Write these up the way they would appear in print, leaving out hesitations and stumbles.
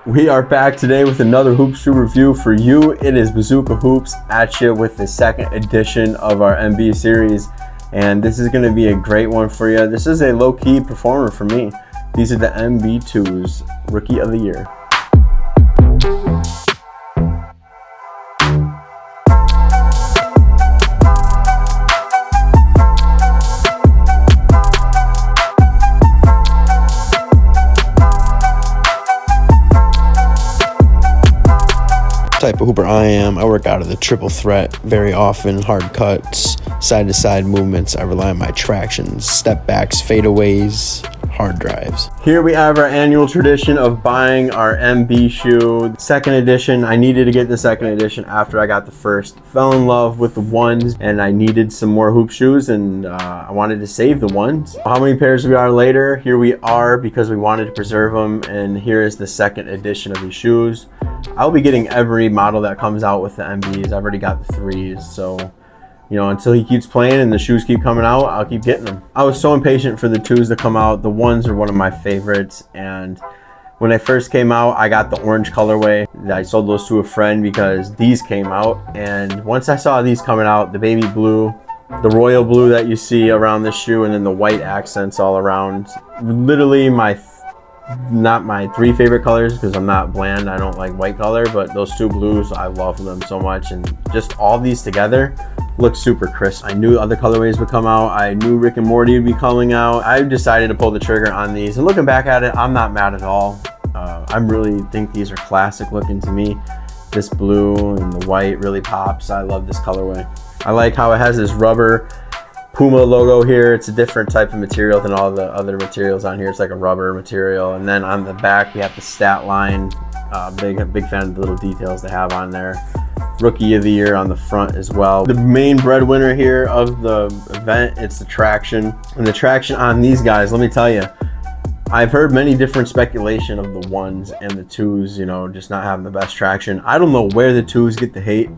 We are back today with another hoop shoe review for you. It is Bazooka Hoopz at you with the second edition of our MB series. And this is going to be a great one for you. This is a low-key performer for me. These are the MB.02's Rookie of the Year. Type of hooper I am. I work out of the triple threat very often, hard cuts, side to side movements. I rely on my tractions, step backs, fadeaways, hard drives. Here we have our annual tradition of buying our MB shoe. Second edition. I needed to get the second edition after I got the first. Fell in love with the ones and I needed some more hoop shoes, and I wanted to save the ones. How many pairs we are later? Here we are because we wanted to preserve them, and here is the second edition of these shoes. I'll be getting every model that comes out with the MBs. I've already got the 3s, so you know, until he keeps playing and the shoes keep coming out, I'll keep getting them. I was so impatient for the 2s to come out. The 1s are one of my favorites, and when they first came out, I got the orange colorway. I sold those to a friend because these came out, and once I saw these coming out, the baby blue, the royal blue that you see around the shoe, and then the white accents all around, literally not my 3 favorite colors because I'm not bland. I don't like white color, but those 2 blues, I love them so much, and just all these together look super crisp. I knew other colorways would come out. I knew Rick and Morty would be coming out. I decided to pull the trigger on these, and looking back at it, I'm not mad at all. I really think these are classic looking to me. This blue and the white really pops. I love this colorway. I like how it has this rubber Puma logo here. It's a different type of material than all the other materials on here. It's like a rubber material. And then on the back, we have the stat line. Big fan of the little details they have on there. Rookie of the Year on the front as well. The main breadwinner here of the event, it's the traction. And the traction on these guys, let me tell you, I've heard many different speculation of the 1s and the 2s, you know, just not having the best traction. I don't know where the 2s get the hate,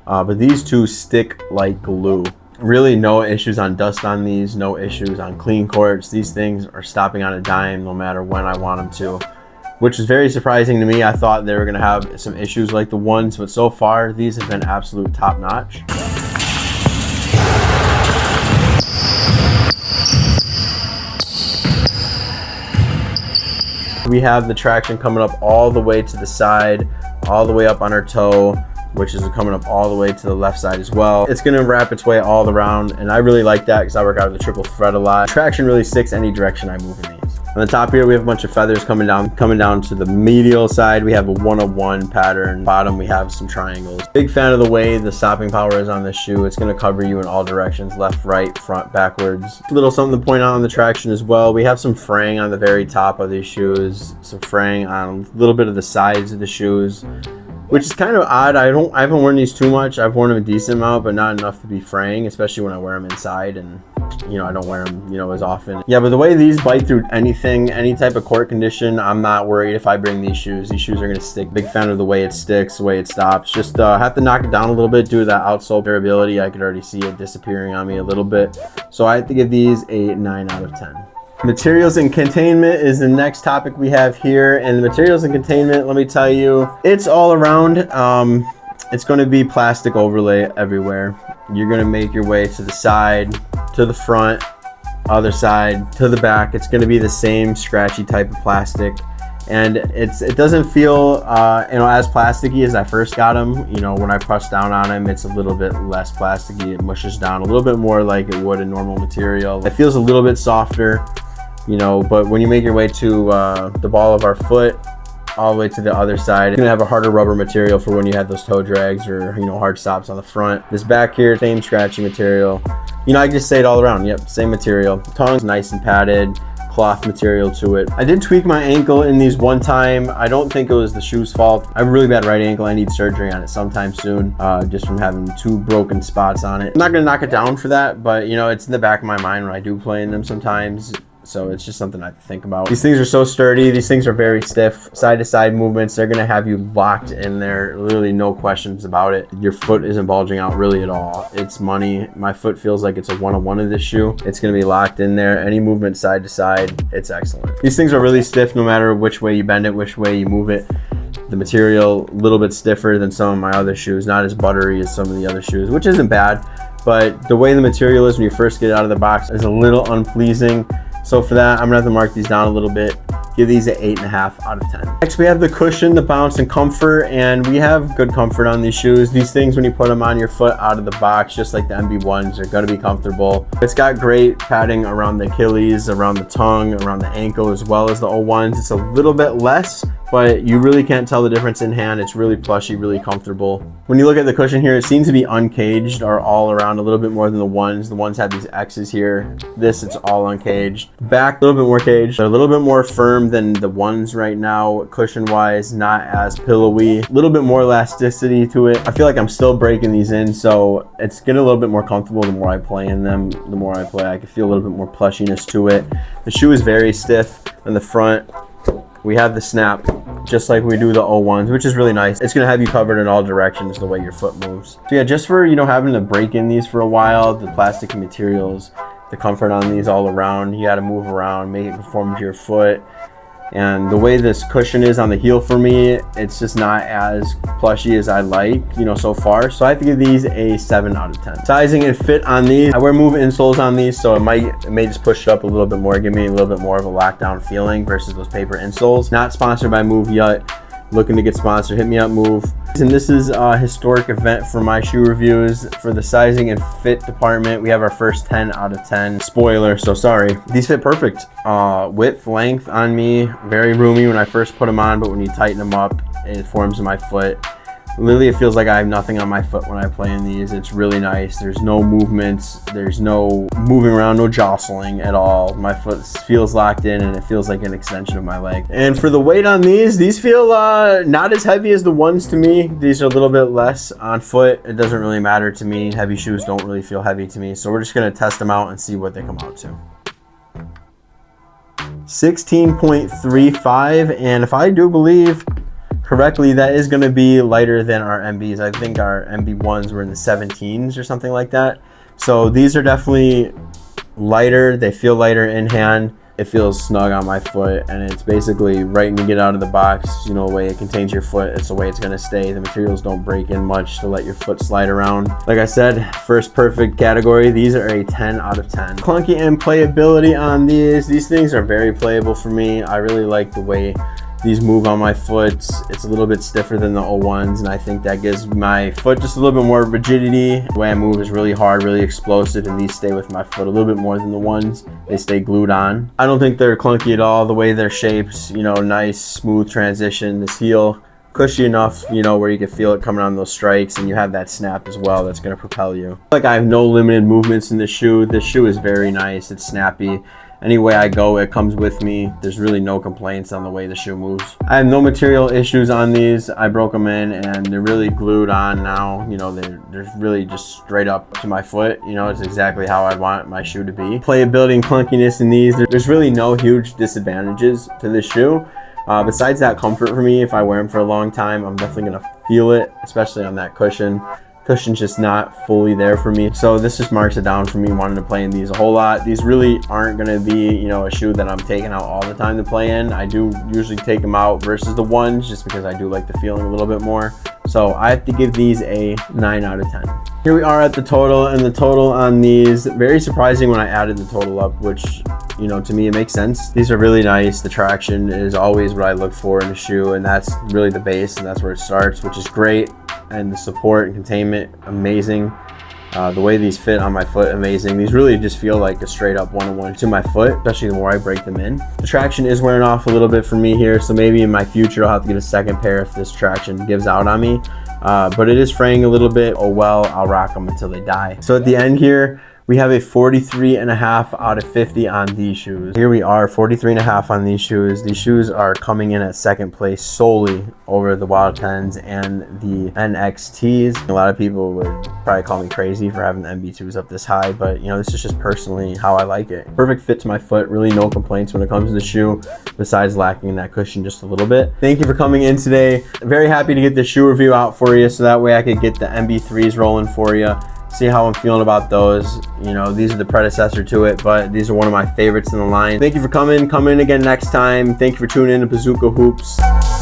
but these 2 stick like glue. Really no issues on dust on these, no issues on clean courts. These things are stopping on a dime no matter when I want them to, which is very surprising to me. I thought they were going to have some issues like the 1s, but so far these have been absolute top notch. We have the traction coming up all the way to the side, all the way up on our toe, which is coming up all the way to the left side as well. It's gonna wrap its way all around, and I really like that because I work out of the triple thread a lot. Traction really sticks any direction I move in these. On the top here, we have a bunch of feathers coming down to the medial side. We have a 1-of-1 pattern. Bottom, we have some triangles. Big fan of the way the stopping power is on this shoe. It's gonna cover you in all directions, left, right, front, backwards. A little something to point out on the traction as well. We have some fraying on the very top of these shoes, some fraying on a little bit of the sides of the shoes, which is kind of odd. I haven't worn these too much. I've worn them a decent amount, but not enough to be fraying, especially when I wear them inside, and you know, I don't wear them, you know, as often. Yeah, but the way these bite through anything, any type of court condition, I'm not worried if I bring these shoes. These shoes are gonna stick. Big fan of the way it sticks, the way it stops. Just have to knock it down a little bit due to that outsole durability. I could already see it disappearing on me a little bit. So I have to give these a 9 out of 10. Materials and containment is the next topic we have here, and the materials and containment, let me tell you, it's all around. It's going to be plastic overlay everywhere. You're going to make your way to the side, to the front, other side, to the back. It's going to be the same scratchy type of plastic, and it doesn't feel you know, as plasticky as I first got them. You know, when I press down on them, it's a little bit less plasticky. It mushes down a little bit more like it would a normal material. It feels a little bit softer, you know, but when you make your way to the ball of our foot, all the way to the other side, it's gonna have a harder rubber material for when you have those toe drags or, you know, hard stops on the front. This back here, same scratchy material. You know, I can just say it all around. Yep, same material. Tongue's nice and padded, cloth material to it. I did tweak my ankle in these one time. I don't think it was the shoe's fault. I have a really bad right ankle. I need surgery on it sometime soon, just from having 2 broken spots on it. I'm not gonna knock it down for that, but you know, it's in the back of my mind when I do play in them sometimes. So it's just something I have to think about. These things are so sturdy. These things are very stiff. Side to side movements, they're gonna have you locked in there. Literally no questions about it. Your foot isn't bulging out really at all. It's money. My foot feels like it's a one-on-one of this shoe. It's gonna be locked in there. Any movement side to side, it's excellent. These things are really stiff no matter which way you bend it, which way you move it. The material a little bit stiffer than some of my other shoes, not as buttery as some of the other shoes, which isn't bad, but the way the material is when you first get it out of the box is a little unpleasing. So for that, I'm gonna have to mark these down a little bit. Give these an 8.5 out of 10. Next, we have the cushion, the bounce, and comfort, and we have good comfort on these shoes. These things, when you put them on your foot out of the box, just like the MB1s, are gonna be comfortable. It's got great padding around the Achilles, around the tongue, around the ankle, as well as the 01s. It's a little bit less, but you really can't tell the difference in hand. It's really plushy, really comfortable. When you look at the cushion here, it seems to be uncaged or all around a little bit more than the ones. The ones have these X's here. This, it's all uncaged. Back, a little bit more caged. They're a little bit more firm than the ones right now, cushion wise, not as pillowy. A little bit more elasticity to it. I feel like I'm still breaking these in, so it's getting a little bit more comfortable the more I play in them. The more I play, I can feel a little bit more plushiness to it. The shoe is very stiff in the front. We have the snap, just like we do the 01s, which is really nice. It's gonna have you covered in all directions the way your foot moves. So yeah, just for, having to break in these for a while, the plastic materials, the comfort on these all around, you gotta move around, make it conform to your foot. And the way this cushion is on the heel for me, it's just not as plushy as I like, so far. So I have to give these a 7 out of 10. Sizing and fit on these, I wear Move insoles on these, so it may just push it up a little bit more, give me a little bit more of a lockdown feeling versus those paper insoles. Not sponsored by Move yet. Looking to get sponsored, hit me up, Move. And this is a historic event for my shoe reviews. For the sizing and fit department, we have our first 10 out of 10. Spoiler, so sorry. These fit perfect. Width, length on me, very roomy when I first put them on, but when you tighten them up, it forms in my foot. Literally, it feels like I have nothing on my foot when I play in these. It's really nice. There's no movements. There's no moving around, no jostling at all. My foot feels locked in and it feels like an extension of my leg. And for the weight on these feel not as heavy as the ones to me. These are a little bit less on foot. It doesn't really matter to me. Heavy shoes don't really feel heavy to me. So we're just gonna test them out and see what they come out to. 16.35, and if I do believe correctly, that is going to be lighter than our MBs. I think our MB1s were in the 17s or something like that. So these are definitely lighter. They feel lighter in hand. It feels snug on my foot, and it's basically right when you get out of the box, the way it contains your foot, it's the way it's going to stay. The materials don't break in much to let your foot slide around. Like I said, first perfect category. These are a 10 out of 10. Clunky and playability on these. These things are very playable for me. I really like the way these move on my foot. It's a little bit stiffer than the 01s, and I think that gives my foot just a little bit more rigidity. The way I move is really hard, really explosive, and these stay with my foot a little bit more than the ones. They stay glued on. I don't think they're clunky at all. The way they're shaped, nice, smooth transition. This heel, cushy enough, where you can feel it coming on those strikes, and you have that snap as well that's going to propel you. Like, I have no limited movements in this shoe. This shoe is very nice. It's snappy. Any way I go, it comes with me. There's really no complaints on the way the shoe moves. I have no material issues on these. I broke them in and they're really glued on now. They're really just straight up to my foot. It's exactly how I want my shoe to be. Playability and clunkiness in these, there's really no huge disadvantages to this shoe. Besides that comfort for me, if I wear them for a long time, I'm definitely gonna feel it, especially on that cushion. Cushion's just not fully there for me, so this just marks it down for me wanting to play in these a whole lot. These really aren't going to be a shoe that I'm taking out all the time to play in. I do usually take them out versus the ones just because I do like the feeling a little bit more. So I have to give these a 9 out of 10. Here we are at the total, and the total on these, very surprising when I added the total up, which to me it makes sense. These are really nice. The traction is always what I look for in a shoe, and that's really the base, and that's where it starts, which is great. And the support and containment, amazing. The way these fit on my foot, amazing. These really just feel like a straight up one-on-one to my foot, especially the more I break them in. The traction is wearing off a little bit for me here, so maybe in my future I'll have to get a second pair if this traction gives out on me. But it is fraying a little bit. Oh well, I'll rock them until they die. So at the end here, We have a 43.5 out of 50 on these shoes. Here we are, 43.5 on these shoes. These shoes are coming in at second place solely over the Wild 10s and the NXTs. A lot of people would probably call me crazy for having the MB2s up this high, but you know, this is just personally how I like it. Perfect fit to my foot, really no complaints when it comes to the shoe, besides lacking that cushion just a little bit. Thank you for coming in today. Very happy to get the shoe review out for you, so that way I could get the MB3s rolling for you. See how I'm feeling about those. You know, these are the predecessor to it, but these are one of my favorites in the line. Thank you for coming. Come in again next time. Thank you for tuning in to Bazooka Hoopz.